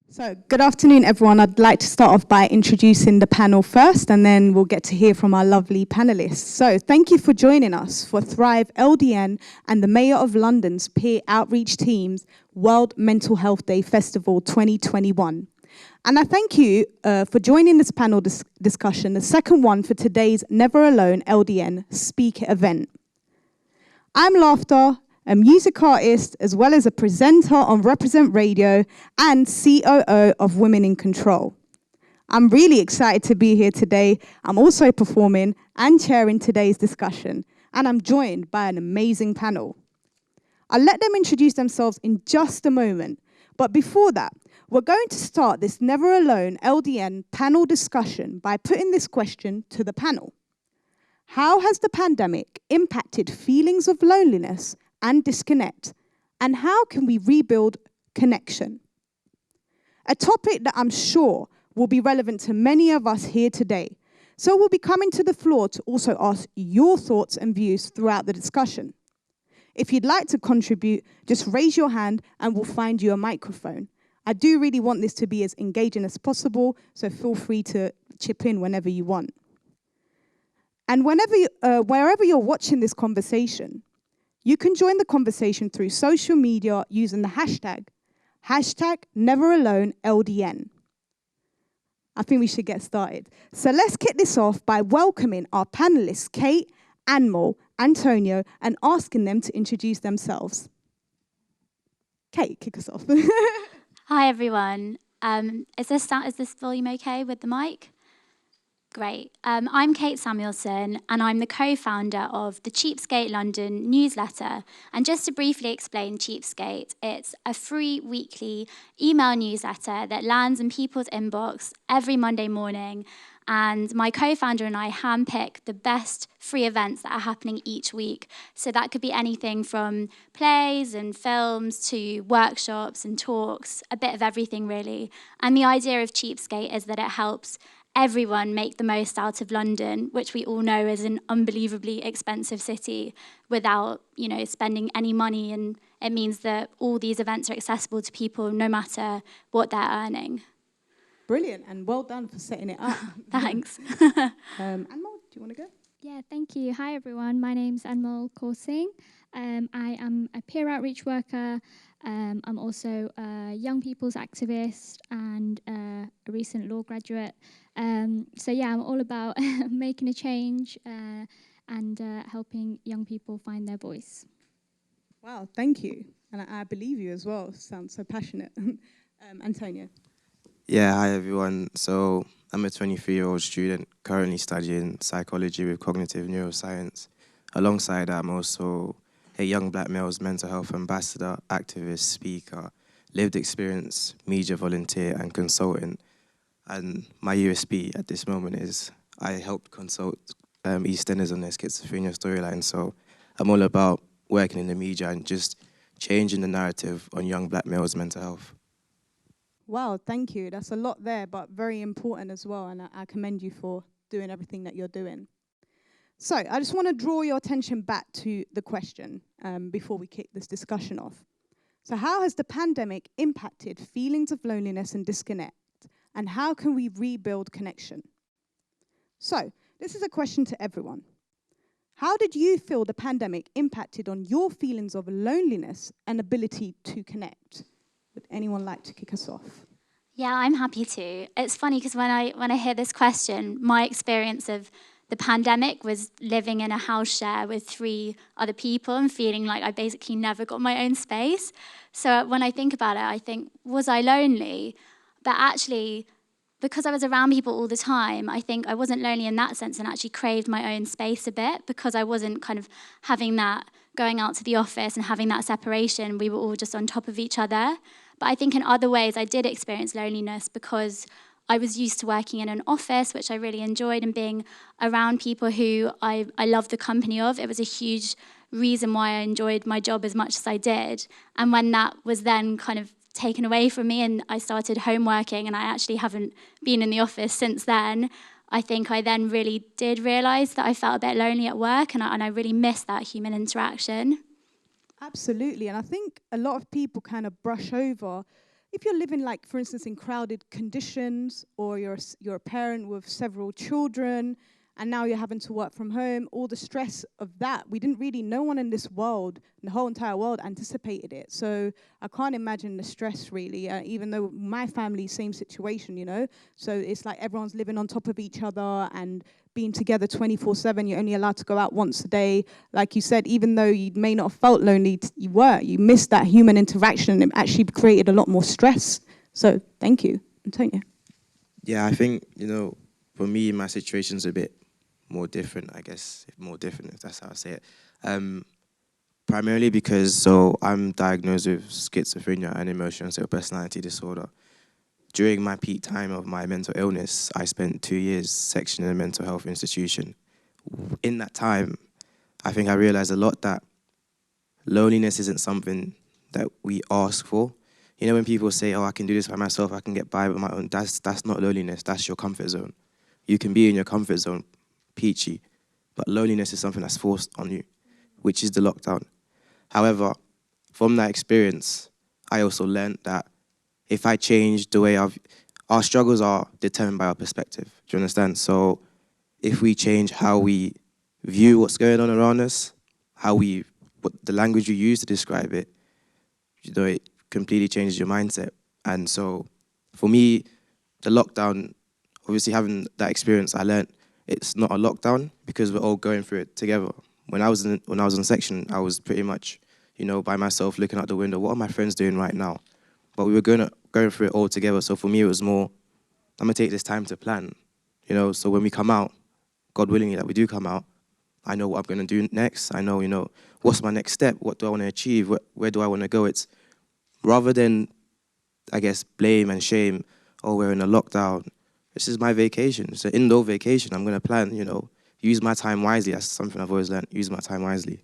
So, good afternoon, everyone. I'd like to start off by introducing the panel first, and then we'll get to hear from our lovely panelists. So, thank you for joining us for Thrive LDN and the Mayor of London's Peer Outreach Team's World Mental Health Day Festival 2021. And I thank you for joining this panel discussion, the second one for today's Never Alone LDN speaker event. I'm Laughta, a music artist, as well as a presenter on Represent Radio and COO of Women in Control. I'm really excited to be here today. I'm also performing and chairing today's discussion, and I'm joined by an amazing panel. I'll let them introduce themselves in just a moment, but before that, we're going to start this Never Alone LDN panel discussion by putting this question to the panel. How has the pandemic impacted feelings of loneliness and disconnect, and how can we rebuild connection? A topic that I'm sure will be relevant to many of us here today. So we'll be coming to the floor to also ask your thoughts and views throughout the discussion. If you'd like to contribute, just raise your hand and we'll find you a microphone. I do really want this to be as engaging as possible, so feel free to chip in whenever you want. And wherever you're watching this conversation, you can join the conversation through social media using the hashtag NeverAloneLDN. I think we should get started. So let's kick this off by welcoming our panelists, Kate, Anmol, António, and asking them to introduce themselves. Kate, kick us off. Hi, everyone. Is this volume okay with the mic? Great. I'm Kate Samuelson, and I'm the co-founder of the Cheapskate London newsletter. And just to briefly explain Cheapskate, it's a free weekly email newsletter that lands in people's inbox every Monday morning. And my co-founder and I handpick the best free events that are happening each week. So that could be anything from plays and films to workshops and talks, a bit of everything really. And the idea of Cheapskate is that it helps everyone make the most out of London, which we all know is an unbelievably expensive city, without, spending any money. And it means that all these events are accessible to people no matter what they're earning. Brilliant, and well done for setting it up. Thanks. Anmol, do you want to go? Yeah, thank you. Hi, everyone. My name's Anmol Singh. I am a peer outreach worker. I'm also a young people's activist and a recent law graduate. So yeah, I'm all about making a change and helping young people find their voice. Wow, thank you. And I believe you as well. Sounds so passionate. António. Yeah, hi everyone. So I'm a 23-year-old student currently studying psychology with cognitive neuroscience. Alongside that, I'm also a young black male's mental health ambassador, activist, speaker, lived experience, media volunteer and consultant. And my USP at this moment is I helped consult EastEnders on their schizophrenia storyline. So I'm all about working in the media and just changing the narrative on young black males' mental health. Wow, thank you. That's a lot there, but very important as well. And I commend you for doing everything that you're doing. So I just want to draw your attention back to the question before we kick this discussion off. So how has the pandemic impacted feelings of loneliness and disconnect? And how can we rebuild connection? So this is a question to everyone. How did you feel the pandemic impacted on your feelings of loneliness and ability to connect? Would anyone like to kick us off? Yeah, I'm happy to. It's funny because when I hear this question, my experience of the pandemic was living in a house share with 3 other people and feeling like I basically never got my own space. So when I think about it, I think, was I lonely? But actually, because I was around people all the time, I think I wasn't lonely in that sense and actually craved my own space a bit because I wasn't kind of having that, going out to the office and having that separation. We were all just on top of each other. But I think in other ways, I did experience loneliness because I was used to working in an office, which I really enjoyed, and being around people who I loved the company of. It was a huge reason why I enjoyed my job as much as I did. And when that was then kind of taken away from me and I started home working and I actually haven't been in the office since then, I think I then really did realise that I felt a bit lonely at work and I really missed that human interaction. Absolutely, and I think a lot of people kind of brush over if you're living, like, for instance, in crowded conditions, or you're a parent with several children, and now you're having to work from home, all the stress of that, no one in this world, the whole entire world, anticipated it. So I can't imagine the stress, really, even though my family, same situation, you know? So it's like everyone's living on top of each other and being together 24/7. You're only allowed to go out once a day. Like you said, even though you may not have felt lonely, you missed that human interaction, and it actually created a lot more stress. So thank you. António. Yeah, I think, you know, for me, my situation's a bit more different, I guess, if that's how I say it. Primarily because, so I'm diagnosed with schizophrenia and emotional personality disorder. During my peak time of my mental illness, I spent 2 years sectioned in a mental health institution. In that time, I think I realized a lot that loneliness isn't something that we ask for. You know, when people say, oh, I can do this by myself, I can get by with my own, that's not loneliness, that's your comfort zone. You can be in your comfort zone, peachy, but loneliness is something that's forced on you, which is the lockdown. However, from that experience, I also learned that if I change the way our struggles are determined by our perspective. Do you understand? So if we change how we view what's going on around us, what the language you use to describe it, you know, it completely changes your mindset. And so for me, the lockdown, obviously having that experience, I learned it's not a lockdown because we're all going through it together. When I was in section, I was pretty much, you know, by myself looking out the window. What are my friends doing right now? But we were going through it all together. So for me, it was more, I'm gonna take this time to plan, you know. So when we come out, God willing that we do come out, I know what I'm gonna do next. I know, you know, what's my next step? What do I want to achieve? Where do I want to go? It's rather than, I guess, blame and shame. Oh, we're in a lockdown. This is my vacation. It's an indoor vacation. I'm gonna plan, you know, use my time wisely. That's something I've always learned. Use my time wisely.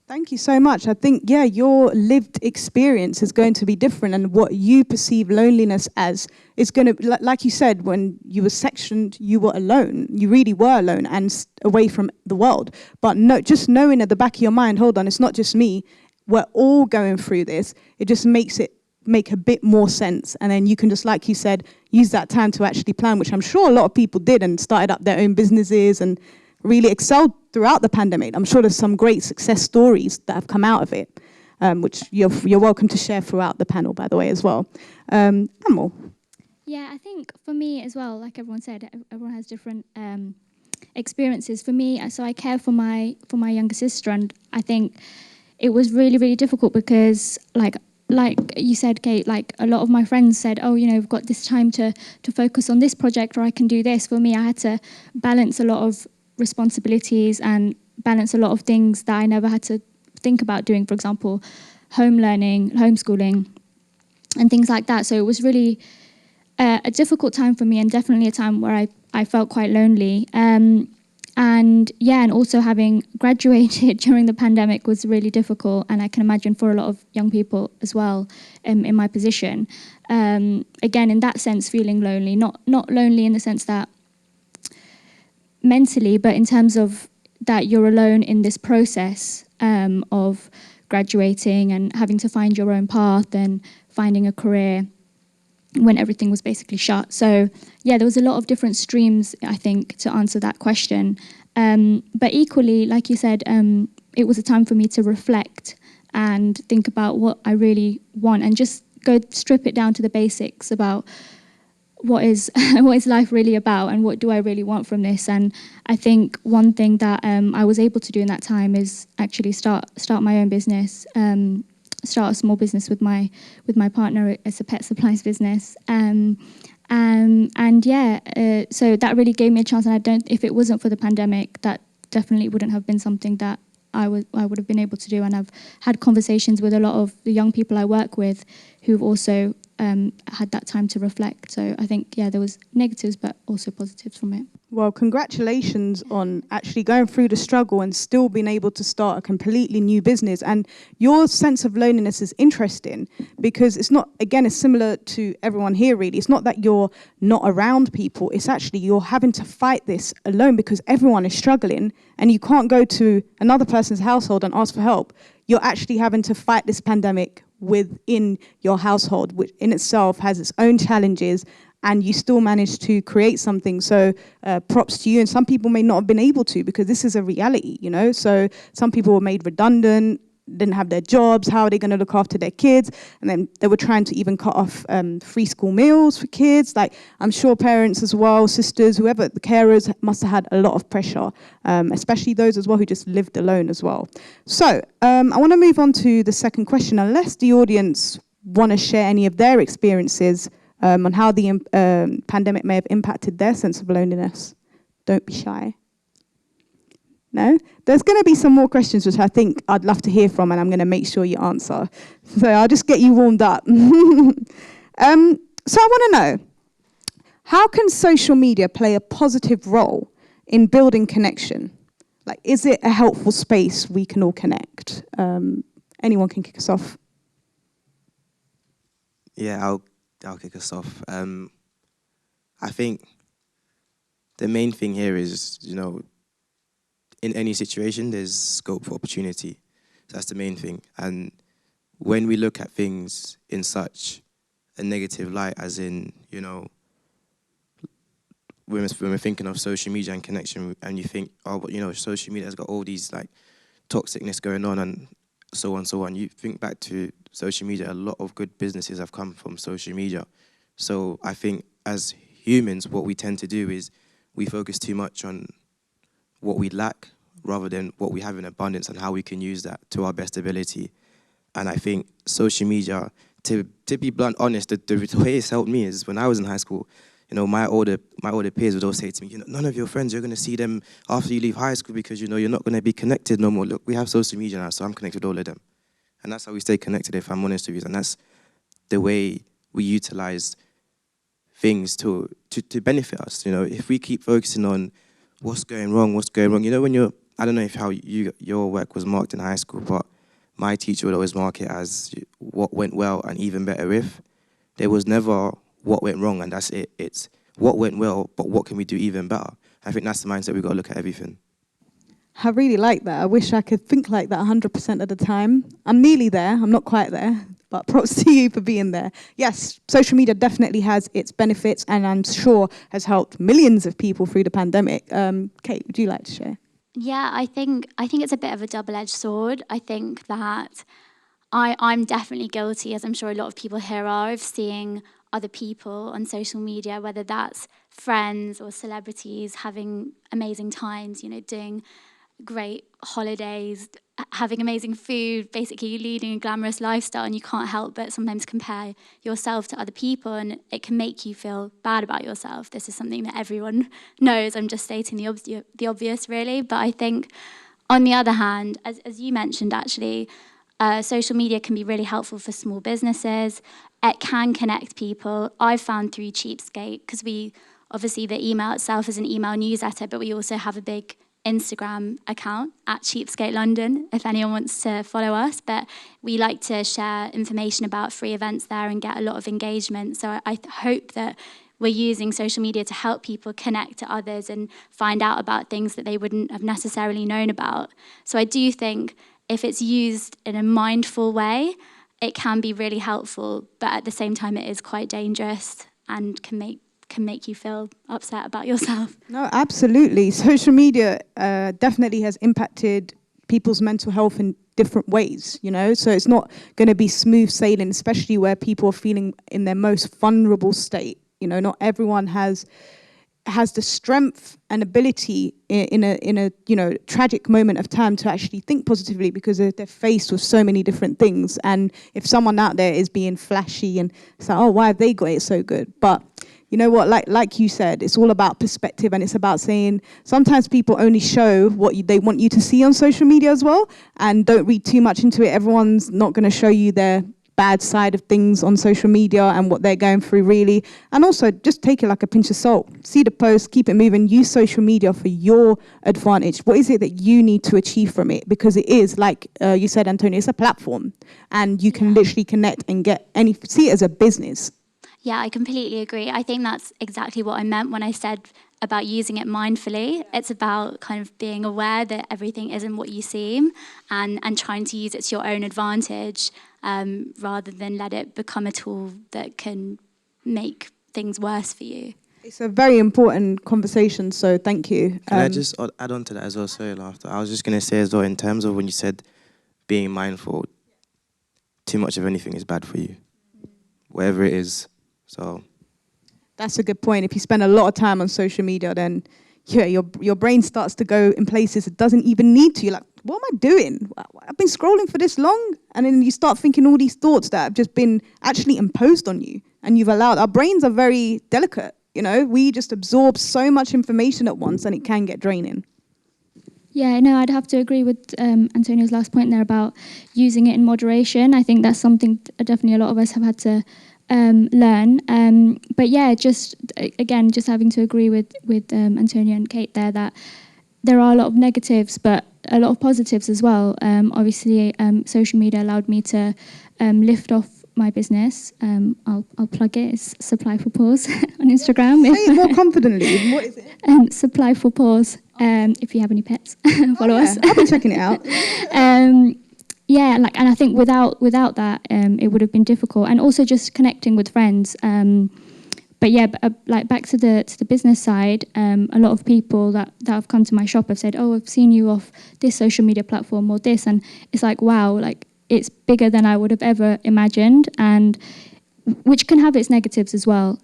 Thank you so much. I think, yeah, your lived experience is going to be different, and what you perceive loneliness as is going to, like you said, when you were sectioned, you were alone. You really were alone and away from the world. But no, just knowing at the back of your mind, hold on, it's not just me. We're all going through this. It just makes it make a bit more sense. And then you can just, like you said, use that time to actually plan, which I'm sure a lot of people did and started up their own businesses and really excelled throughout the pandemic. I'm sure there's some great success stories that have come out of it, which you're welcome to share throughout the panel, by the way, as well. Anmol. Yeah, I think for me as well, like everyone said, everyone has different experiences. For me, so I care for my younger sister, and I think it was really, really difficult because, like you said, Kate, like a lot of my friends said, oh, you know, we've got this time to focus on this project, or I can do this. For me, I had to balance a lot of responsibilities and balance a lot of things that I never had to think about doing, for example, home learning, homeschooling, and things like that. So it was really a difficult time for me, and definitely a time where I felt quite lonely. And yeah, and also having graduated during the pandemic was really difficult, and I can imagine for a lot of young people as well in my position. Again, in that sense, feeling lonely, not lonely in the sense that mentally, but in terms of that you're alone in this process of graduating and having to find your own path and finding a career when everything was basically shut. So yeah, there was a lot of different streams, I think, to answer that question. But equally, like you said, it was a time for me to reflect and think about what I really want and just go strip it down to the basics about what is life really about and what do I really want from this. And I think one thing that I was able to do in that time is actually start my own business, start a small business with my partner. It's a pet supplies business. And yeah, so that really gave me a chance. And if it wasn't for the pandemic, that definitely wouldn't have been something that I would have been able to do. And I've had conversations with a lot of the young people I work with who've also had that time to reflect. So I think, yeah, there was negatives, but also positives from it. Well, congratulations on actually going through the struggle and still being able to start a completely new business. And your sense of loneliness is interesting because it's not, again, it's similar to everyone here, really. It's not that you're not around people. It's actually you're having to fight this alone because everyone is struggling and you can't go to another person's household and ask for help. You're actually having to fight this pandemic within your household, which in itself has its own challenges, and you still managed to create something. So props to you. And some people may not have been able to, because this is a reality, you know? So some people were made redundant, didn't have their jobs. How are they going to look after their kids? And then they were trying to even cut off free school meals for kids. Like, I'm sure parents as well, sisters, whoever, the carers must have had a lot of pressure, especially those as well who just lived alone as well. So I want to move on to the second question, unless the audience want to share any of their experiences on how the pandemic may have impacted their sense of loneliness. Don't be shy. No? There's going to be some more questions which I think I'd love to hear from, and I'm going to make sure you answer. So I'll just get you warmed up. So I want to know, how can social media play a positive role in building connection? Like, is it a helpful space we can all connect? Anyone can kick us off. Yeah, I'll kick us off. I think the main thing here is, you know, in any situation, there's scope for opportunity. So that's the main thing. And when we look at things in such a negative light, as in, you know, when we're thinking of social media and connection, and you think, oh, but you know, social media has got all these like toxicness going on and so on. You think back to social media, a lot of good businesses have come from social media. So I think as humans, what we tend to do is we focus too much on what we lack rather than what we have in abundance and how we can use that to our best ability. And I think social media, to be blunt, honest, the way it's helped me is when I was in high school, you know, my older peers would always say to me, you know, none of your friends, you're going to see them after you leave high school because, you know, you're not going to be connected no more. Look, we have social media now, so I'm connected with all of them. And that's how we stay connected, if I'm honest with you. And that's the way we utilize things to benefit us. You know, if we keep focusing on what's going wrong, you know, when you're, I don't know if how your work was marked in high school, but my teacher would always mark it as what went well and even better if. There was never what went wrong and that's it. It's what went well, but what can we do even better? I think that's the mindset we've got to look at everything. I really like that. I wish I could think like that 100% of the time. I'm nearly there. I'm not quite there, but props to you for being there. Yes, social media definitely has its benefits and I'm sure has helped millions of people through the pandemic. Kate, would you like to share? Yeah, I think it's a bit of a double-edged sword. I think that I'm definitely guilty, as I'm sure a lot of people here are, of seeing other people on social media, whether that's friends or celebrities having amazing times, you know, doing great holidays, having amazing food, basically leading a glamorous lifestyle, and you can't help but sometimes compare yourself to other people, and it can make you feel bad about yourself. This is something that everyone knows. I'm just stating the obvious, really. But I think, on the other hand, as you mentioned, actually, social media can be really helpful for small businesses. It can connect people. I've found through Cheapskate, because obviously the email itself is an email newsletter, but we also have a big Instagram account at Cheapskate London, if anyone wants to follow us. But we like to share information about free events there and get a lot of engagement. So I hope that we're using social media to help people connect to others and find out about things that they wouldn't have necessarily known about. So I do think if it's used in a mindful way, it can be really helpful, but at the same time it is quite dangerous and can make you feel upset about yourself. No, absolutely. Social media definitely has impacted people's mental health in different ways, you know? So it's not going to be smooth sailing, especially where people are feeling in their most vulnerable state. You know, not everyone has the strength and ability in a you know, tragic moment of time to actually think positively, because they're faced with so many different things. And if someone out there is being flashy and it's like, oh, why have they got it so good? But you know what, like you said, it's all about perspective, and it's about saying sometimes people only show what they want you to see on social media as well, and don't read too much into it. Everyone's not going to show you their bad side of things on social media and what they're going through, really. And also just take it like a pinch of salt. See the post, keep it moving, use social media for your advantage. What is it that you need to achieve from it? Because it is, like you said, António, it's a platform, and you can literally connect and see it as a business. Yeah, I completely agree. I think that's exactly what I meant when I said about using it mindfully. It's about kind of being aware that everything isn't what you seem, and trying to use it to your own advantage, rather than let it become a tool that can make things worse for you. It's a very important conversation, so thank you. Can I just add on to that as well? Sorry, Laughta. I was just going to say as well, in terms of when you said being mindful, too much of anything is bad for you, whatever it is. So that's a good point. If you spend a lot of time on social media, then yeah, your brain starts to go in places it doesn't even need to. You're like, what am I doing? I've been scrolling for this long. And then you start thinking all these thoughts that have just been actually imposed on you. And you've allowed, our brains are very delicate. You know, we just absorb so much information at once and it can get draining. Yeah, no, I'd have to agree with Antonio's last point there about using it in moderation. I think that's something definitely a lot of us have had to learn. But yeah, just having to agree with Antonio and Kate there that there are a lot of negatives, but a lot of positives as well. Obviously, social media allowed me to lift off my business. I'll plug it. It's Supply for Pause on Instagram. Say it more confidently. What is it? Supply for Pause. If you have any pets, follow us. I'll be checking it out. Yeah, and I think without that, it would have been difficult, and also just connecting with friends. But yeah, back to the business side, a lot of people that have come to my shop have said, "Oh, I've seen you off this social media platform or this," and it's like, wow, like it's bigger than I would have ever imagined, and which can have its negatives as well.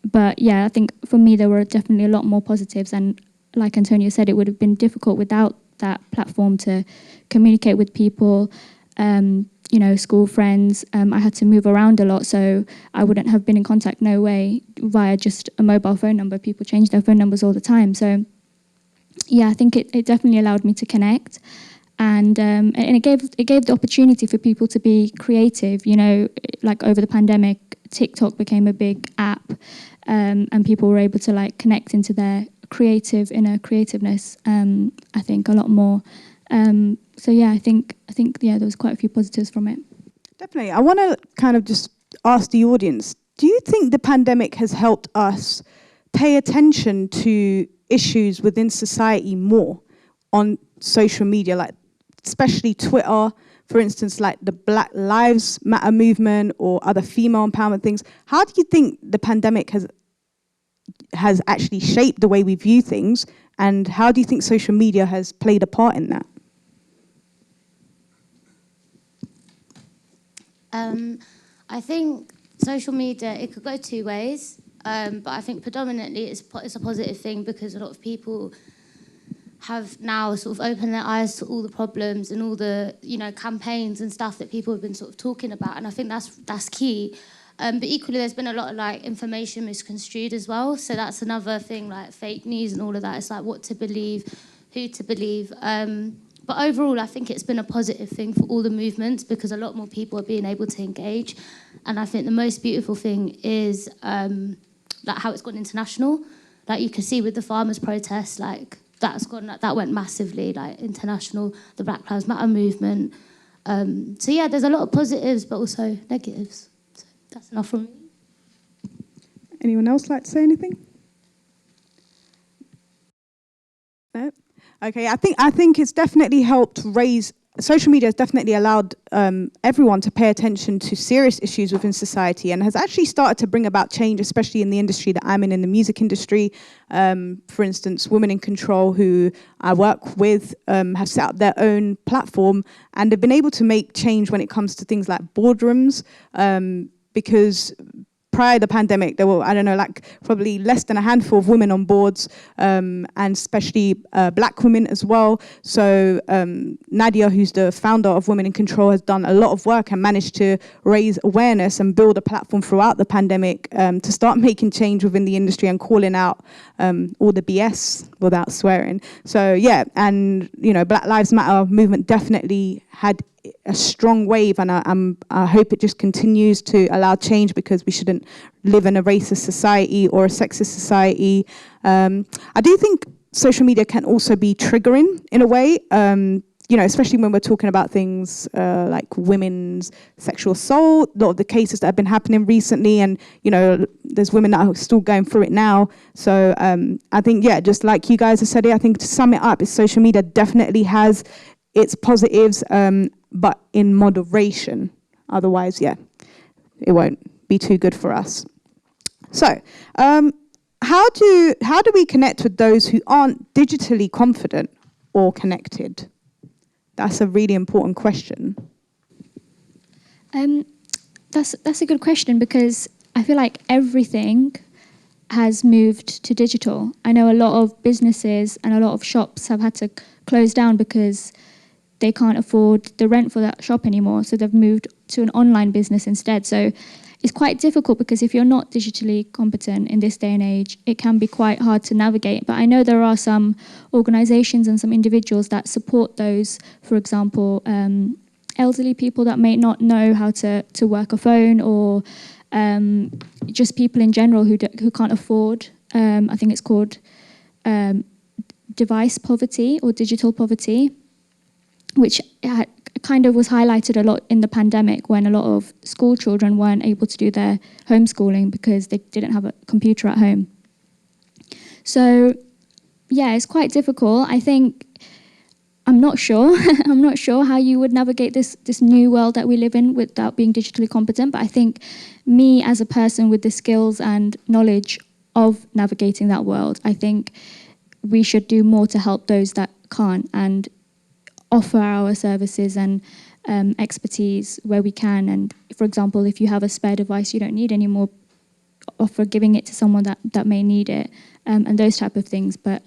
But yeah, I think for me there were definitely a lot more positives, and like Antonio said, it would have been difficult without that platform to communicate with people. School friends. I had to move around a lot, so I wouldn't have been in contact, no way, via just a mobile phone number. People change their phone numbers all the time. So yeah, I think it definitely allowed me to connect. And it gave the opportunity for people to be creative. You know, like over the pandemic, TikTok became a big app, and people were able to like connect into their inner creativeness. I think a lot more. So yeah, I think there was quite a few positives from it. Definitely. I want to kind of just ask the audience: do you think the pandemic has helped us pay attention to issues within society more on social media, like especially Twitter, for instance, like the Black Lives Matter movement or other female empowerment things? How do you think the pandemic has actually shaped the way we view things, and how do you think social media has played a part in that? I think social media, it could go two ways, but I think predominantly it's a positive thing, because a lot of people have now sort of opened their eyes to all the problems and all the campaigns and stuff that people have been sort of talking about, and I think that's key. But equally, there's been a lot of like information misconstrued as well, so that's another thing, like fake news and all of that. It's like what to believe, who to believe. But overall, I think it's been a positive thing for all the movements, because a lot more people are being able to engage. And I think the most beautiful thing is like how it's gone international. Like you can see with the farmers' protests, like that went massively like international. The Black Lives Matter movement. So yeah, there's a lot of positives, but also negatives. So that's enough from me. Anyone else like to say anything? No. Okay, I think it's definitely helped raise. Social media has definitely allowed everyone to pay attention to serious issues within society, and has actually started to bring about change, especially in the industry that I'm in the music industry. For instance, Women in Control, who I work with, have set up their own platform, and they've been able to make change when it comes to things like boardrooms, because prior to the pandemic, there were, probably less than a handful of women on boards, and especially black women as well. So Nadia, who's the founder of Women in Control, has done a lot of work and managed to raise awareness and build a platform throughout the pandemic to start making change within the industry and calling out all the BS without swearing. So yeah, and Black Lives Matter movement definitely had a strong wave, and I hope it just continues to allow change, because we shouldn't live in a racist society or a sexist society. I do think social media can also be triggering in a way. you know, especially when we're talking about things like women's sexual assault, a lot of the cases that have been happening recently, and, you know, there's women that are still going through it now. So I think, yeah, just like you guys have said it, I think to sum it up, is social media definitely has its positives, but in moderation. Otherwise, yeah, it won't be too good for us. So how do we connect with those who aren't digitally confident or connected? That's a really important question. That's a good question, because I feel like everything has moved to digital. I know a lot of businesses and a lot of shops have had to close down because they can't afford the rent for that shop anymore, so they've moved to an online business instead. So it's quite difficult, because if you're not digitally competent in this day and age, it can be quite hard to navigate. But I know there are some organisations and some individuals that support those, for example, elderly people that may not know how to work a phone, or just people in general who can't afford, I think it's called device poverty or digital poverty, which kind of was highlighted a lot in the pandemic, when a lot of school children weren't able to do their homeschooling because they didn't have a computer at home. So, yeah, it's quite difficult. I think, I'm not sure. I'm not sure how you would navigate this new world that we live in without being digitally competent. But I think me, as a person with the skills and knowledge of navigating that world, I think we should do more to help those that can't, and offer our services and expertise where we can. And for example, if you have a spare device you don't need anymore, offer giving it to someone that may need it, and those type of things. But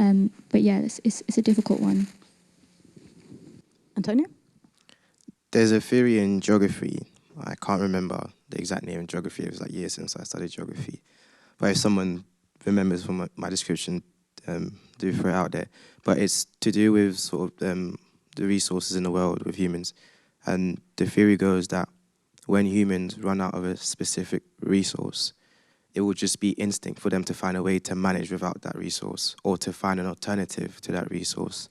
yeah, it's a difficult one. António? There's a theory in geography. I can't remember the exact name in geography. It was like years since I studied geography. But if someone remembers from my description, do throw it out there. But it's to do with sort of the resources in the world with humans. And the theory goes that when humans run out of a specific resource, it will just be instinct for them to find a way to manage without that resource, or to find an alternative to that resource.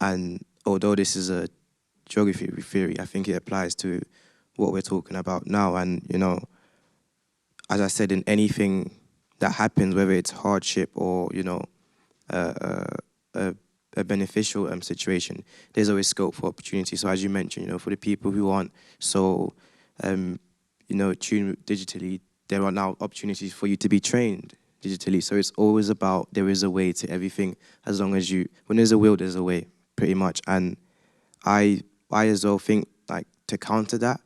And although this is a geography theory, I think it applies to what we're talking about now. And, you know, as I said, in anything that happens, whether it's hardship or, you know, a beneficial situation, there's always scope for opportunity. So as you mentioned, you know, for the people who aren't so, you know, tuned digitally, there are now opportunities for you to be trained digitally. So it's always about, there is a way to everything, as long as when there's a will, there's a way, pretty much. And I as well think, like, to counter that,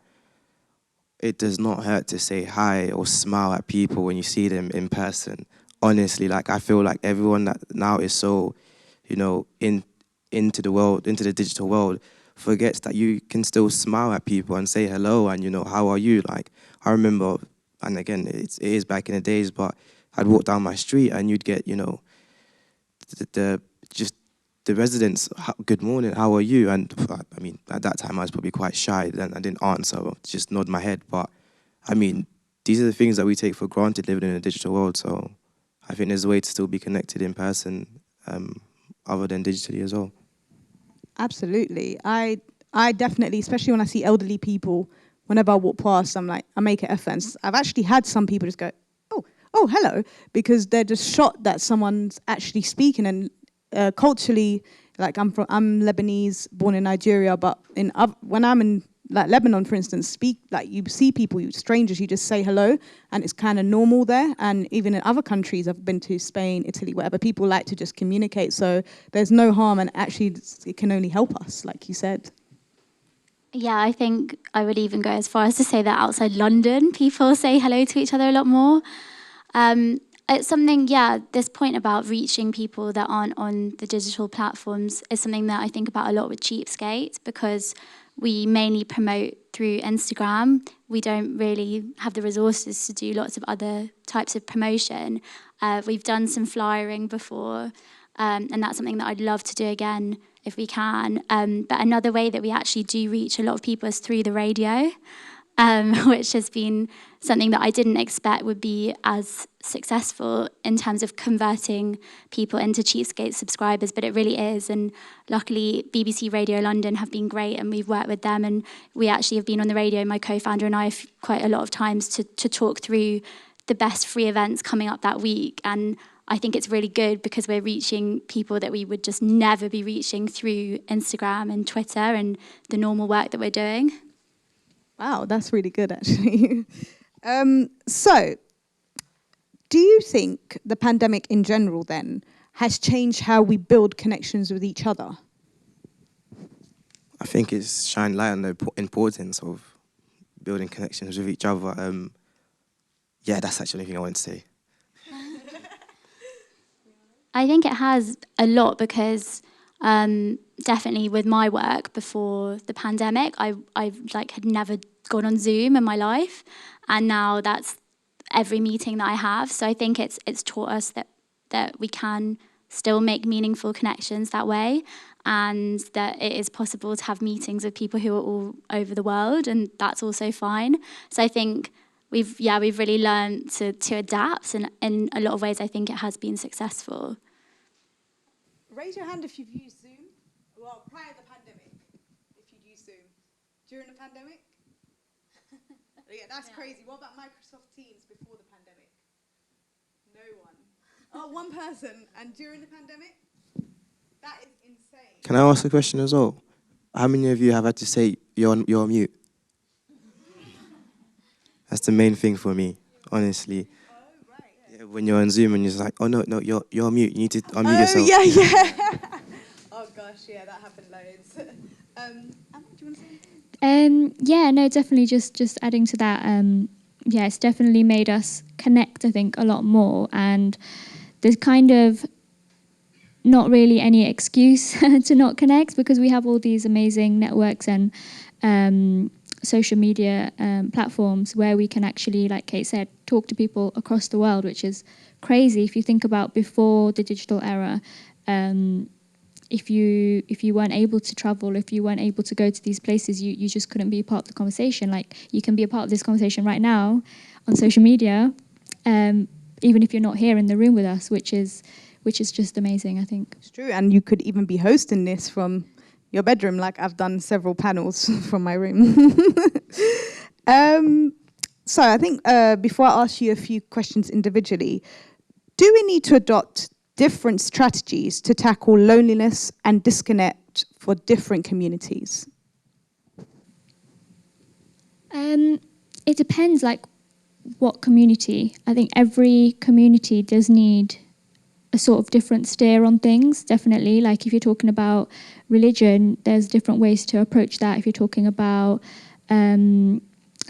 it does not hurt to say hi or smile at people when you see them in person. Honestly, like, I feel like everyone that now is so, you know, into the world, into the digital world, forgets that you can still smile at people and say hello and, you know, how are you? Like, I remember, and again, it is back in the days, but I'd walk down my street and you'd get, you know, the residents, good morning, how are you? And I mean, at that time I was probably quite shy, and I didn't answer, just nod my head. But I mean, these are the things that we take for granted living in a digital world. So I think there's a way to still be connected in person, other than digitally as well. Absolutely. I definitely, especially when I see elderly people, whenever I walk past, I'm like, I make an effort. And I've actually had some people just go, oh, hello, because they're just shocked that someone's actually speaking. And culturally, like, I'm Lebanese, born in Nigeria, but when I'm in, like, Lebanon, for instance, you see people, strangers, you just say hello, and it's kind of normal there. And even in other countries, I've been to Spain, Italy, whatever, people like to just communicate. So there's no harm, and actually it can only help us, like you said. Yeah, I think I would even go as far as to say that outside London, people say hello to each other a lot more. It's something, yeah, this point about reaching people that aren't on the digital platforms is something that I think about a lot with Cheapskate, because we mainly promote through Instagram. We don't really have the resources to do lots of other types of promotion. We've done some flyering before, and that's something that I'd love to do again if we can. But another way that we actually do reach a lot of people is through the radio. which has been something that I didn't expect would be as successful in terms of converting people into Cheapskate subscribers, but it really is. And luckily, BBC Radio London have been great, and we've worked with them, and we actually have been on the radio, my co-founder and I, quite a lot of times to talk through the best free events coming up that week. And I think it's really good because we're reaching people that we would just never be reaching through Instagram and Twitter and the normal work that we're doing. Wow, that's really good, actually. So, do you think the pandemic in general, then, has changed how we build connections with each other? I think it's shined light on the importance of building connections with each other. Yeah, that's actually the only thing I want to say. I think it has a lot because definitely with my work before the pandemic, I had never gone on Zoom in my life, and now that's every meeting that I have. So I think it's taught us that we can still make meaningful connections that way, and that it is possible to have meetings with people who are all over the world, and that's also fine. So I think we've really learned to adapt, and in a lot of ways I think it has been successful. Raise your hand if you've used Zoom. Well, prior to the pandemic, if you'd used Zoom. During the pandemic? Yeah, that's crazy. What about Microsoft Teams before the pandemic? No one. Oh, one person. And during the pandemic? That is insane. Can I ask a question as well? How many of you have had to say you're on mute? That's the main thing for me, honestly. Oh, right. Yeah, when you're on Zoom and you're just like, oh no, you're on mute. You need to unmute yourself. Yeah. Oh gosh, yeah, that happened loads. Anmol, do you want to say anything? Yeah, no, definitely just adding to that. Yeah, it's definitely made us connect, I think, a lot more. And there's kind of not really any excuse to not connect because we have all these amazing networks and social media platforms where we can actually, like Kate said, talk to people across the world, which is crazy if you think about before the digital era. If you weren't able to travel, if you weren't able to go to these places, you just couldn't be a part of the conversation. Like, you can be a part of this conversation right now on social media, even if you're not here in the room with us, which is just amazing, I think. It's true, and you could even be hosting this from your bedroom, like I've done several panels from my room. So I think before I ask you a few questions individually, do we need to adopt different strategies to tackle loneliness and disconnect for different communities? It depends, like, what community. I think every community does need a sort of different steer on things, definitely. Like, if you're talking about religion, there's different ways to approach that. If you're talking about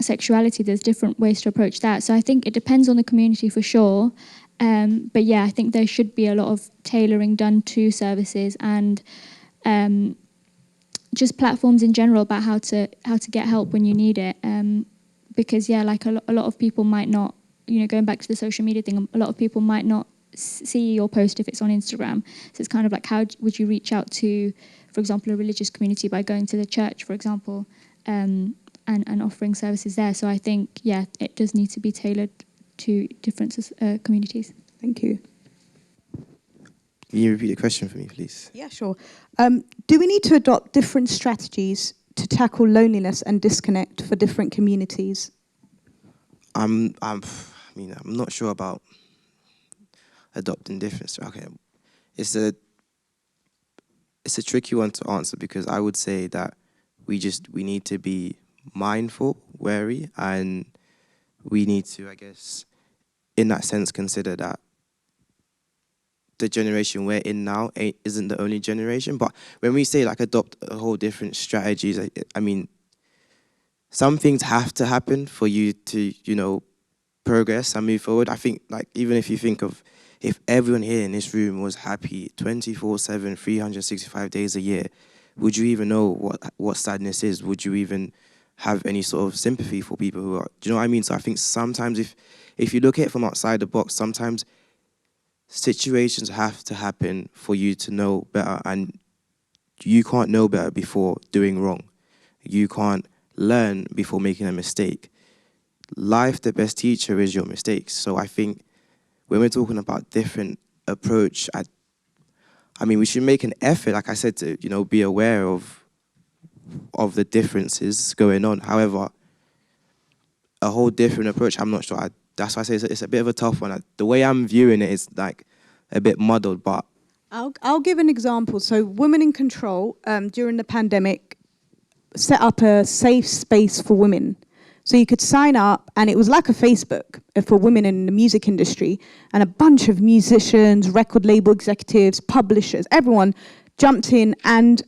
sexuality, there's different ways to approach that. So I think it depends on the community for sure. But yeah, I think there should be a lot of tailoring done to services and just platforms in general about how to get help when you need it. Because yeah, like a lot of people might not, going back to the social media thing, a lot of people might not see your post if it's on Instagram. So it's kind of like, how would you reach out to, for example, a religious community by going to the church, for example, and offering services there. So I think, yeah, it does need to be tailored to different communities. Thank you. Can you repeat the question for me, please? Yeah, sure. Do we need to adopt different strategies to tackle loneliness and disconnect for different communities? I'm not sure about adopting different. Okay, it's a tricky one to answer because I would say that we need to be mindful, wary, and we need to, I guess, in that sense, consider that the generation we're in now isn't the only generation. But when we say like adopt a whole different strategies, I mean, some things have to happen for you to, progress and move forward. I think, like, even if you think of if everyone here in this room was happy 24/7, 365 days a year, would you even know what sadness is? Would you even have any sort of sympathy for people who are, do you know what I mean? So I think sometimes if you look at it from outside the box, sometimes situations have to happen for you to know better, and you can't know better before doing wrong. You can't learn before making a mistake. Life, the best teacher is your mistakes. So I think when we're talking about different approach, I mean, we should make an effort, like I said, to, you know, be aware of the differences going on. However, a whole different approach, I'm not sure. That's why I say it's a bit of a tough one. The way I'm viewing it is like a bit muddled, but... I'll give an example. So Women in Control, during the pandemic, set up a safe space for women. So you could sign up, and it was like a Facebook for women in the music industry, and a bunch of musicians, record label executives, publishers, everyone jumped in, and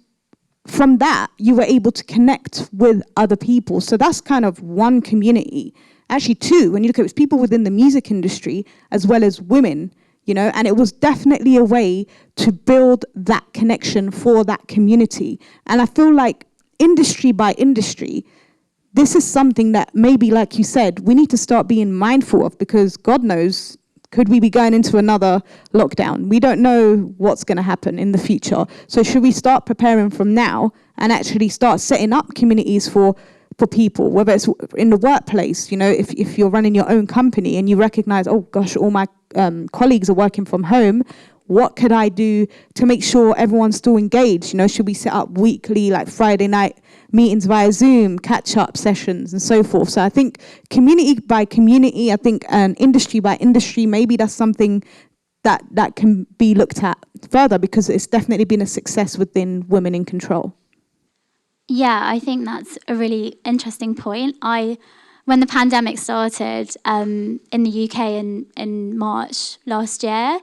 from that, you were able to connect with other people. So that's kind of one community. Actually, two, when you look at it, it's people within the music industry as well as women, you know, and it was definitely a way to build that connection for that community. And I feel like industry by industry, this is something that maybe, like you said, we need to start being mindful of, because God knows, could we be going into another lockdown? We don't know what's going to happen in the future. So should we start preparing from now and actually start setting up communities for people, whether it's in the workplace, you know, if you're running your own company and you recognize, oh gosh, all my colleagues are working from home, what could I do to make sure everyone's still engaged? You know, should we set up weekly, like Friday night meetings via Zoom, catch-up sessions and so forth? So I think community by community, I think industry by industry, maybe that's something that can be looked at further, because it's definitely been a success within Women in Control. Yeah, I think that's a really interesting point. When the pandemic started in the UK in March last year,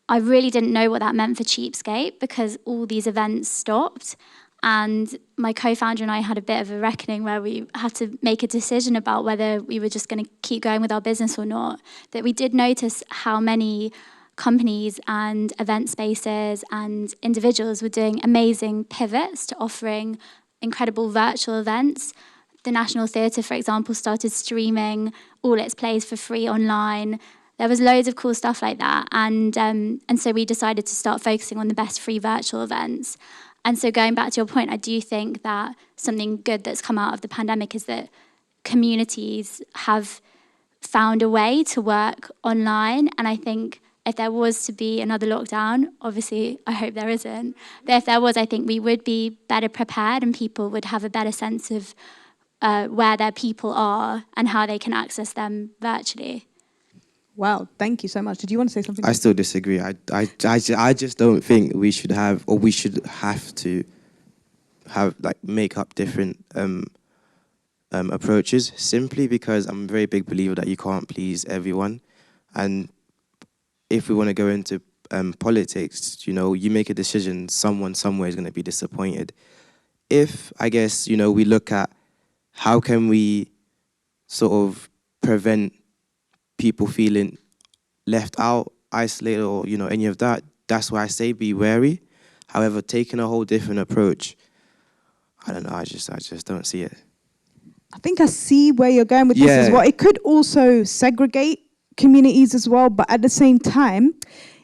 I really didn't know what that meant for Cheapskate, because all these events stopped. And my co-founder and I had a bit of a reckoning where we had to make a decision about whether we were just going to keep going with our business or not. That we did notice how many companies and event spaces and individuals were doing amazing pivots to offering incredible virtual events. The National Theatre, for example, started streaming all its plays for free online. There was loads of cool stuff like that. And so we decided to start focusing on the best free virtual events. And so going back to your point, I do think that something good that's come out of the pandemic is that communities have found a way to work online. And I think if there was to be another lockdown, obviously I hope there isn't, but if there was, I think we would be better prepared and people would have a better sense of where their people are and how they can access them virtually. Wow, thank you so much. Did you want to say something? I still disagree. I just don't think we should have, or we should have to have, like, make up different approaches, simply because I'm a very big believer that you can't please everyone. And if we want to go into politics, you know, you make a decision, someone somewhere is going to be disappointed. If, I guess, you know, we look at how can we sort of prevent people feeling left out, isolated, or, you know, any of that, that's why I say be wary. However, taking a whole different approach, I don't know, I just don't see it. I think I see where you're going with this as well. It could also segregate communities as well, but at the same time,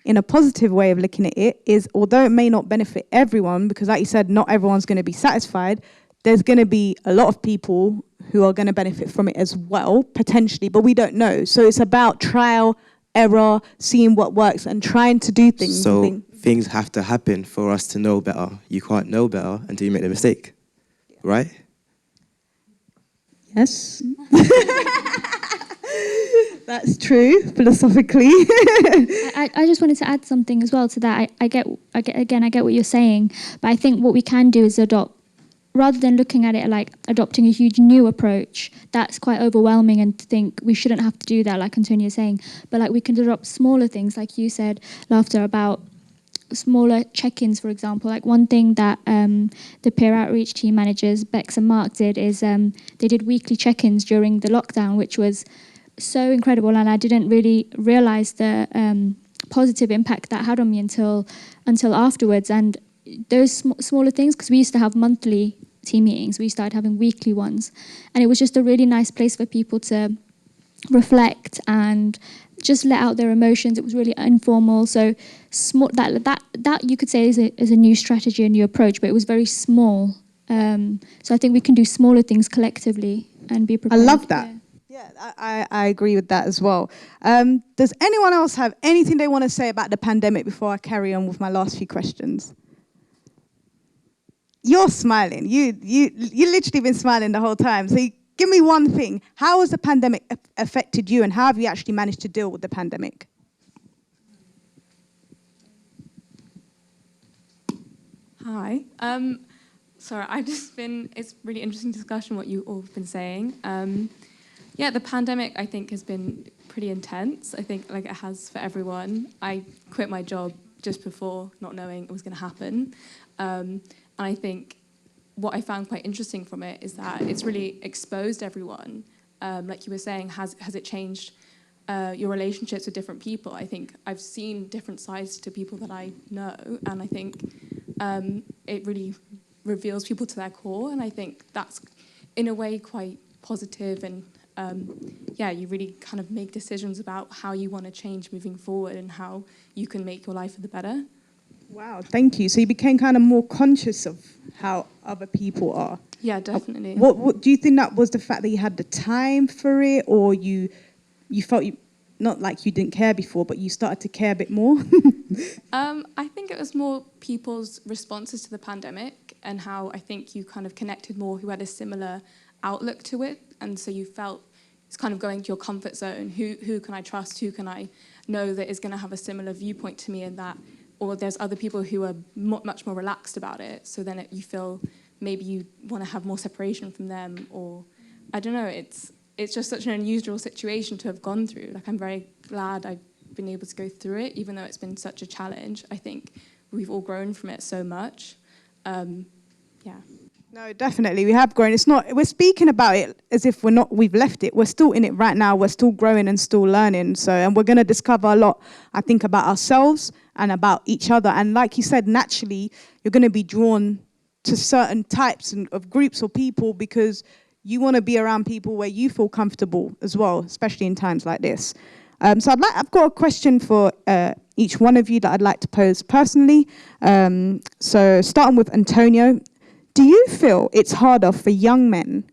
in a positive way of looking at it, is although it may not benefit everyone, because like you said, not everyone's going to be satisfied, there's going to be a lot of people who are going to benefit from it as well, potentially, but we don't know. So it's about trial, error, seeing what works and trying to do things. So things have to happen for us to know better. You can't know better until you make the mistake, right? Yes. That's true, philosophically. I just wanted to add something as well to that. I get what you're saying, but I think what we can do is adopt, rather than looking at it like adopting a huge new approach, that's quite overwhelming, and to think we shouldn't have to do that, like António is saying. But like we can adopt smaller things, like you said, Laughta, about smaller check-ins, for example. Like one thing that the peer outreach team managers, Bex and Mark, did is they did weekly check-ins during the lockdown, which was so incredible, and I didn't really realise the positive impact that had on me until afterwards. And those smaller things, because we used to have monthly team meetings, we started having weekly ones, and it was just a really nice place for people to reflect and just let out their emotions. It was really informal, so small, that you could say is a new strategy, a new approach, but it was very small So I think we can do smaller things collectively and be I prepared. love that. Yeah, I agree with that as well. Does anyone else have anything they want to say about the pandemic before I carry on with my last few questions? You're smiling. You literally been smiling the whole time. So give me one thing. How has the pandemic affected you, and how have you actually managed to deal with the pandemic? Hi. Sorry, it's really interesting discussion what you all have been saying. Yeah, the pandemic, I think, has been pretty intense. I think like it has for everyone. I quit my job just before, not knowing it was going to happen. And I think what I found quite interesting from it is that it's really exposed everyone. Like you were saying, has it changed your relationships with different people? I think I've seen different sides to people that I know, and I think it really reveals people to their core, and I think that's in a way quite positive, and yeah, you really kind of make decisions about how you want to change moving forward and how you can make your life for the better. Wow, thank you. So you became kind of more conscious of how other people are. Yeah, definitely. What do you think that was, the fact that you had the time for it, or you felt not like you didn't care before, but you started to care a bit more? I think it was more people's responses to the pandemic and how I think you kind of connected more who had a similar outlook to it, and so you felt it's kind of going to your comfort zone. Who can I trust? Who can I know that is going to have a similar viewpoint to me, and that, or there's other people who are much more relaxed about it. So then you feel maybe you want to have more separation from them, or I don't know. It's just such an unusual situation to have gone through. Like, I'm very glad I've been able to go through it, even though it's been such a challenge. I think we've all grown from it so much. Yeah. No, definitely, we have grown. It's not, we're speaking about it as if we've left it. We're still in it right now. We're still growing and still learning. So, and we're going to discover a lot, I think, about ourselves and about each other. And like you said, naturally, you're going to be drawn to certain types of groups or people because you want to be around people where you feel comfortable as well, especially in times like this. So I've got a question for each one of you that I'd like to pose personally. So starting with António, do you feel it's harder for young men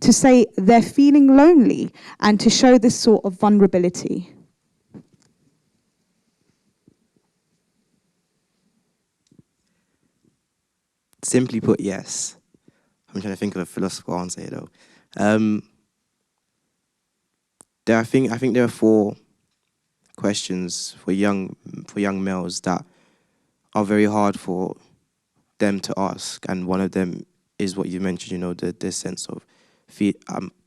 to say they're feeling lonely and to show this sort of vulnerability? Simply put, yes. I'm trying to think of a philosophical answer here, though. I think there are 4 questions for young males that are very hard for them to ask, and one of them is what you mentioned. You know, the sense of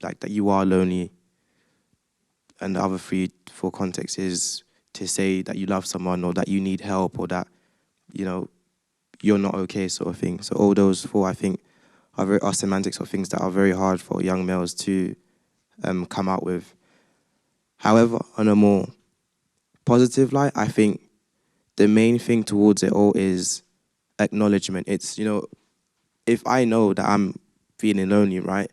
like that you are lonely, and the other 3 for context is to say that you love someone, or that you need help, or that you're not okay, sort of thing. So all those 4, I think, are semantics of things that are very hard for young males to come out with. However, on a more positive light, I think the main thing towards it all is acknowledgement. It's, if I know that I'm feeling lonely, right,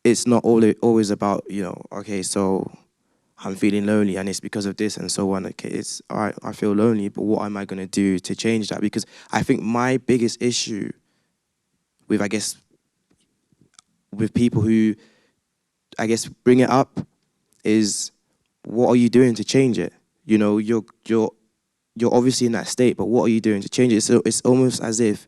it's not always about, okay, so I'm feeling lonely and it's because of this and so on. Okay, it's all right, I feel lonely, but what am I going to do to change that? Because I think my biggest issue with, with people who, bring it up is, what are you doing to change it? You're obviously in that state, but what are you doing to change it? So it's almost as if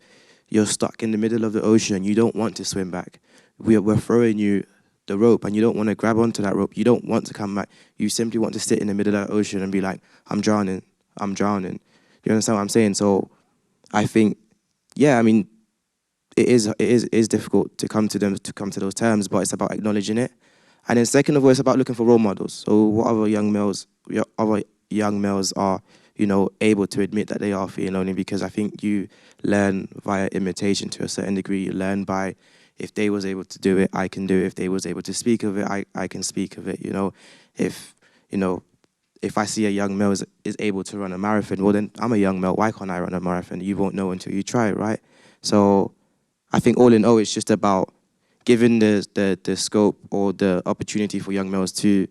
you're stuck in the middle of the ocean. You don't want to swim back. We're throwing you the rope and you don't want to grab onto that rope. You don't want to come back. You simply want to sit in the middle of the ocean and be like, I'm drowning. Do you understand what I'm saying? So I think, yeah, it is difficult to come to those terms, but it's about acknowledging it. And then second of all, it's about looking for role models. So what other young males are, able to admit that they are feeling lonely, because I think you learn via imitation to a certain degree. You learn by, if they was able to do it, I can do it. If they was able to speak of it, I can speak of it. If I see a young male is able to run a marathon, well then I'm a young male. Why can't I run a marathon? You won't know until you try, right? So I think all in all, it's just about giving the scope or the opportunity for young males to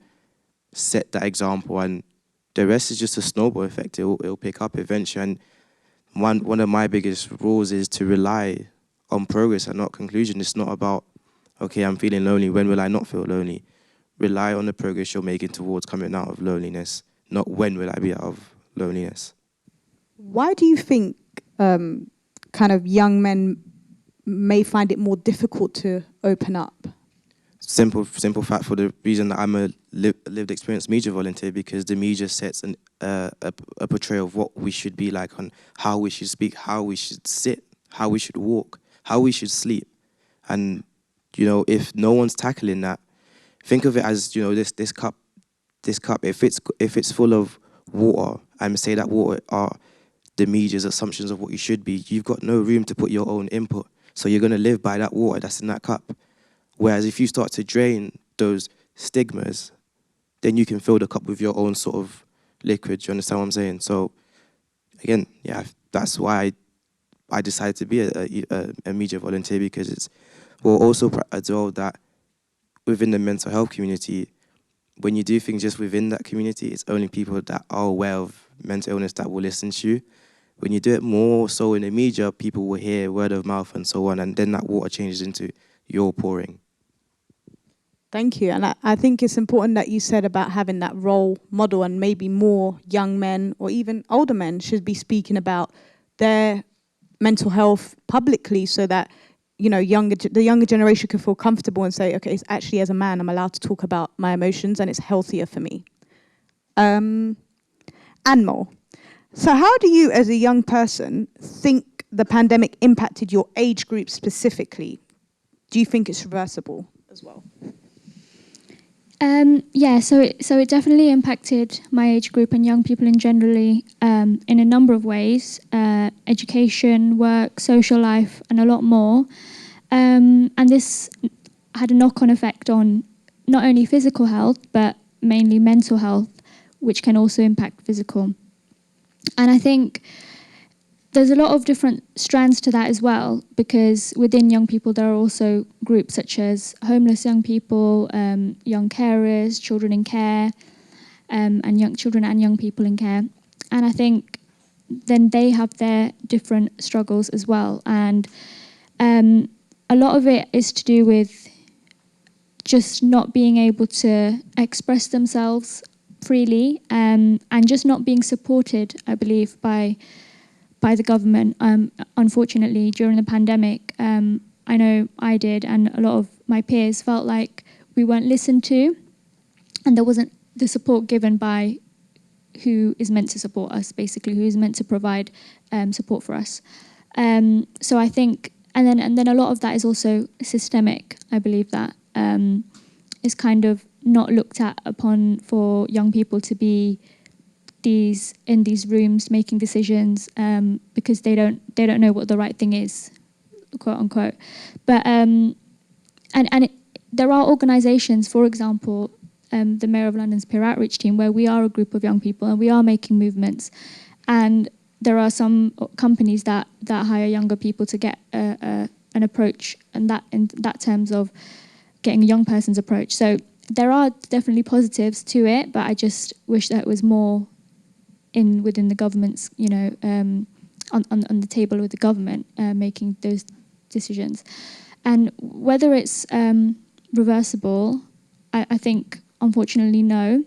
set that example, and the rest is just a snowball effect. It'll pick up eventually. And one of my biggest rules is to rely on progress and not conclusion. It's not about, okay, I'm feeling lonely, when will I not feel lonely? Rely on the progress you're making towards coming out of loneliness, not when will I be out of loneliness. Why do you think kind of young men may find it more difficult to open up? Simple fact, for the reason that I'm a lived experience media volunteer, because the media sets a portrayal of what we should be like, on how we should speak, how we should sit, how we should walk, how we should sleep. And, you know, if no one's tackling that, think of it as, you know, this cup, if it's full of water, and say that water are the media's assumptions of what you should be, you've got no room to put your own input. So you're going to live by that water that's in that cup. Whereas if you start to drain those stigmas, then you can fill the cup with your own sort of liquid. Do you understand what I'm saying? So again, yeah, that's why I decided to be a media volunteer, because it's, well, also as well that within the mental health community, when you do things just within that community, it's only people that are aware of mental illness that will listen to you. When you do it more so in the media, people will hear word of mouth and so on, and then that water changes into your pouring. Thank you. And I think it's important that you said about having that role model, and maybe more young men or even older men should be speaking about their mental health publicly, so that, you know, the younger generation can feel comfortable and say, okay, it's actually, as a man, I'm allowed to talk about my emotions and it's healthier for me. Anmol, so how do you, as a young person, think the pandemic impacted your age group specifically? Do you think it's reversible as well? Yeah, so it definitely impacted my age group and young people in generally in a number of ways: education, work, social life, and a lot more. And this had a knock-on effect on not only physical health, but mainly mental health, which can also impact physical. And I think there's a lot of different strands to that as well, because within young people there are also groups such as homeless young people, young carers, children in care, and young children and young people in care. And I think then they have their different struggles as well. And a lot of it is to do with just not being able to express themselves freely, and just not being supported, I believe, by the government. Unfortunately, during the pandemic, I know I did, and a lot of my peers felt like we weren't listened to, and there wasn't the support given by who is meant to support us, basically, who is meant to provide support for us. So I think, and then a lot of that is also systemic. I believe that is kind of not looked at upon for young people to be in these rooms making decisions, because they don't know what the right thing is, quote unquote. But there are organisations, for example, the Mayor of London's peer outreach team, where we are a group of young people and we are making movements. And there are some companies that hire younger people to get an approach, and that in that terms of getting a young person's approach. So there are definitely positives to it, but I just wish that it was more within the government's, you know, on the table with the government making those decisions. And whether it's reversible, I think unfortunately no,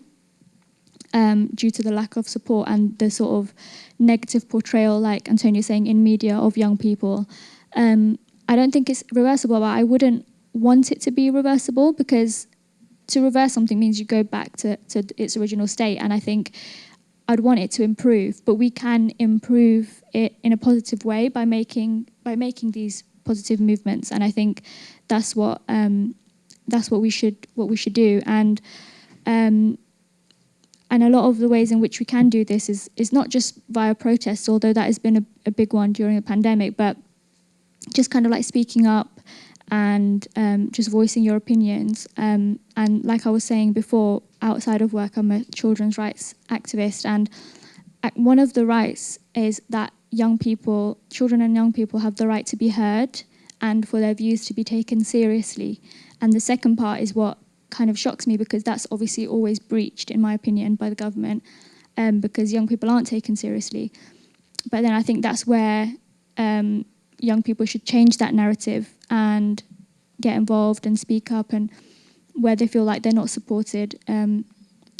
due to the lack of support and the sort of negative portrayal, like António saying, in media of young people. I don't think it's reversible, but I wouldn't want it to be reversible, because to reverse something means you go back to its original state. And I think I'd want it to improve, but we can improve it in a positive way by making these positive movements. And I think that's what we should do. And a lot of the ways in which we can do this is not just via protests, although that has been a big one during the pandemic, but just kind of like speaking up and just voicing your opinions. And like I was saying before, outside of work, I'm a children's rights activist, and one of the rights is that children and young people have the right to be heard and for their views to be taken seriously. And the second part is what kind of shocks me, because that's obviously always breached, in my opinion, by the government, because young people aren't taken seriously. But then I think that's where young people should change that narrative and get involved and speak up, and where they feel like they're not supported,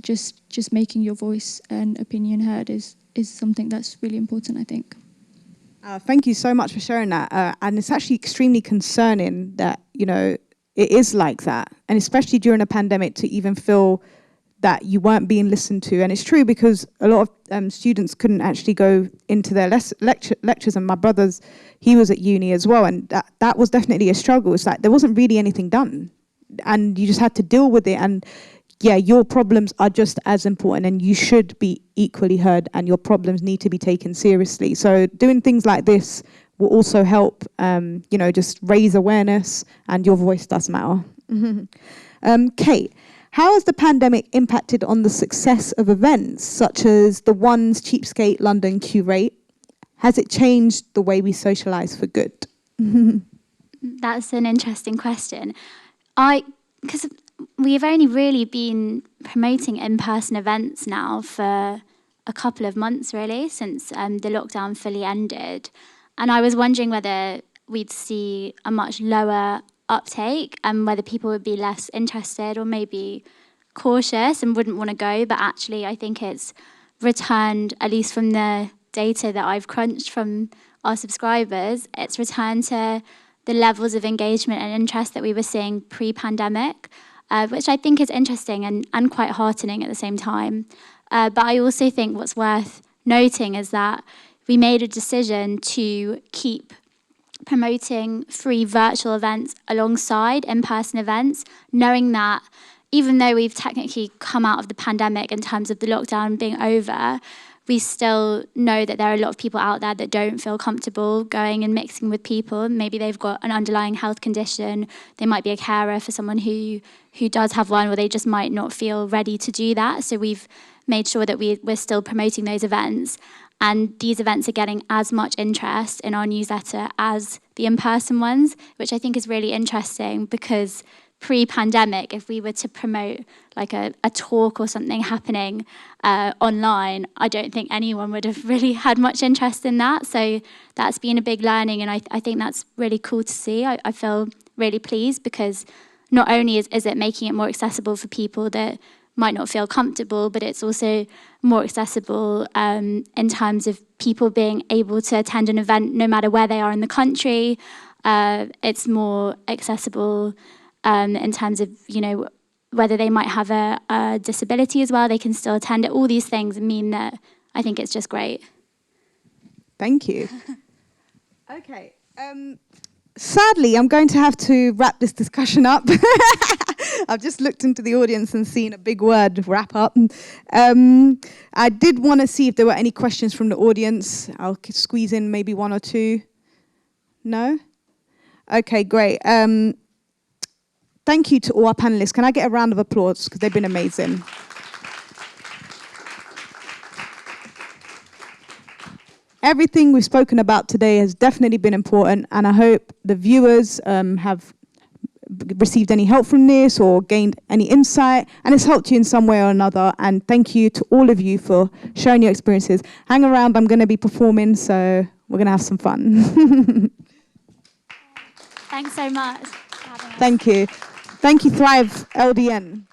just making your voice and opinion heard is something that's really important, I think. Thank you so much for sharing that. And it's actually extremely concerning that, you know, it is like that. And especially during a pandemic, to even feel that you weren't being listened to. And it's true, because a lot of students couldn't actually go into their lectures. And my brother's, he was at uni as well. And that was definitely a struggle. It's like there wasn't really anything done. And you just had to deal with it. And yeah, your problems are just as important, and you should be equally heard, and your problems need to be taken seriously. So doing things like this will also help, you know, just raise awareness, and your voice does matter. Kate, how has the pandemic impacted on the success of events such as the ones Cheapskate London curate? Has it changed the way we socialise for good? That's an interesting question. Because we've only really been promoting in-person events now for a couple of months, really, since the lockdown fully ended. And I was wondering whether we'd see a much lower uptake and whether people would be less interested or maybe cautious and wouldn't want to go. But actually, I think it's returned, at least from the data that I've crunched from our subscribers, it's returned to the levels of engagement and interest that we were seeing pre-pandemic, which I think is interesting and quite heartening at the same time. But I also think what's worth noting is that we made a decision to keep promoting free virtual events alongside in-person events, knowing that even though we've technically come out of the pandemic in terms of the lockdown being over, we still know that there are a lot of people out there that don't feel comfortable going and mixing with people. Maybe they've got an underlying health condition. They might be a carer for someone who does have one, or they just might not feel ready to do that. So we've made sure that we're still promoting those events. And these events are getting as much interest in our newsletter as the in-person ones, which I think is really interesting, because pre-pandemic, if we were to promote like a talk or something happening online, I don't think anyone would have really had much interest in that. So that's been a big learning, and I think that's really cool to see. I feel really pleased, because not only is it making it more accessible for people that might not feel comfortable, but it's also more accessible in terms of people being able to attend an event no matter where they are in the country. It's more accessible in terms of, you know, whether they might have a disability as well, they can still attend it. All these things mean that I think it's just great. Thank you. Okay. Sadly, I'm going to have to wrap this discussion up. I've just looked into the audience and seen a big word, wrap up. I did want to see if there were any questions from the audience. I'll squeeze in maybe one or two. No? Okay, great. Thank you to all our panelists. Can I get a round of applause? Because they've been amazing. Everything we've spoken about today has definitely been important, and I hope the viewers have received any help from this or gained any insight, and it's helped you in some way or another. And thank you to all of you for sharing your experiences. Hang around, I'm going to be performing, so we're going to have some fun. Thanks so much for having us. Thank you. Thank you, Thrive LDN.